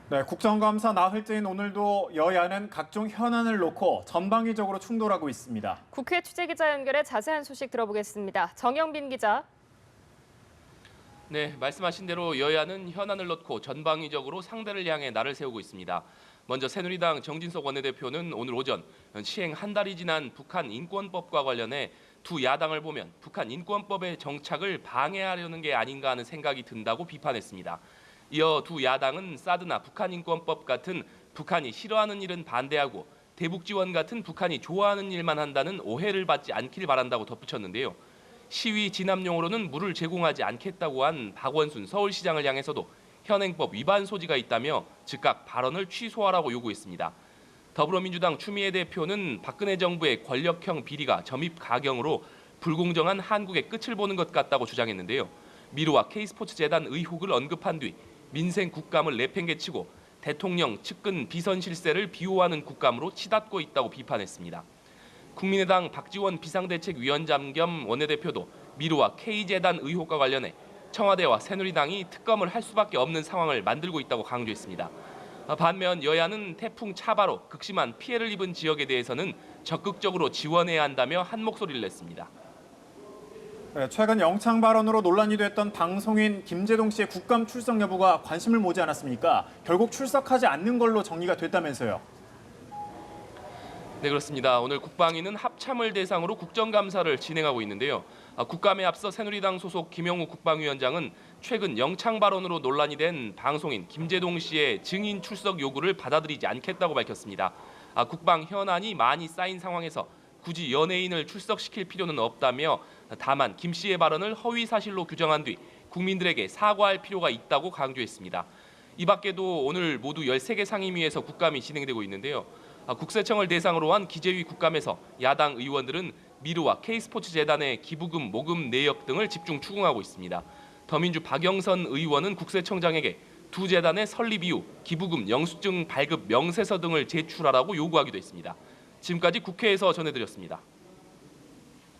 네, 국정감사 나흘째인 오늘도 여야는 각종 현안을 놓고 전방위적으로 충돌하고 있습니다. 국회 취재기자 연결해 자세한 소식 들어보겠습니다. 정영빈 기자. 네, 말씀하신 대로 여야는 현안을 놓고 전방위적으로 상대를 향해 날을 세우고 있습니다. 먼저 새누리당 정진석 원내대표는 오늘 오전 시행 한 달이 지난 북한 인권법과 관련해 두 야당을 보면 북한 인권법의 정착을 방해하려는 게 아닌가 하는 생각이 든다고 비판했습니다. 이어 두 야당은 사드나 북한 인권법 같은 북한이 싫어하는 일은 반대하고 대북 지원 같은 북한이 좋아하는 일만 한다는 오해를 받지 않길 바란다고 덧붙였는데요. 시위 진압용으로는 물을 제공하지 않겠다고 한 박원순 서울시장을 향해서도 현행법 위반 소지가 있다며 즉각 발언을 취소하라고 요구했습니다. 더불어민주당 추미애 대표는 박근혜 정부의 권력형 비리가 점입 가경으로 불공정한 한국의 끝을 보는 것 같다고 주장했는데요. 미르와 K스포츠재단 의혹을 언급한 뒤 민생 국감을 내팽개치고 대통령 측근 비선 실세를 비호하는 국감으로 치닫고 있다고 비판했습니다. 국민의당 박지원 비상대책위원장 겸 원내대표도 미르와 K재단 의혹과 관련해 청와대와 새누리당이 특검을 할 수밖에 없는 상황을 만들고 있다고 강조했습니다. 반면 여야는 태풍 차바로 극심한 피해를 입은 지역에 대해서는 적극적으로 지원해야 한다며 한 목소리를 냈습니다. 네, 최근 영창 발언으로 논란이 됐던 방송인 김제동 씨의 국감 출석 여부가 관심을 모지 않았습니까? 결국 출석하지 않는 걸로 정리가 됐다면서요. 네, 그렇습니다. 오늘 국방위는 합참을 대상으로 국정감사를 진행하고 있는데요. 국감에 앞서 새누리당 소속 김영우 국방위원장은 최근 영창 발언으로 논란이 된 방송인 김제동 씨의 증인 출석 요구를 받아들이지 않겠다고 밝혔습니다. 국방 현안이 많이 쌓인 상황에서 굳이 연예인을 출석시킬 필요는 없다며 다만 김 씨의 발언을 허위 사실로 규정한 뒤 국민들에게 사과할 필요가 있다고 강조했습니다. 이 밖에도 오늘 모두 13개 상임위에서 국감이 진행되고 있는데요. 국세청을 대상으로 한 기재위 국감에서 야당 의원들은 미르와 K스포츠재단의 기부금, 모금 내역 등을 집중 추궁하고 있습니다. 더민주 박영선 의원은 국세청장에게 두 재단의 설립 이후 기부금, 영수증 발급 명세서 등을 제출하라고 요구하기도 했습니다. 지금까지 국회에서 전해드렸습니다.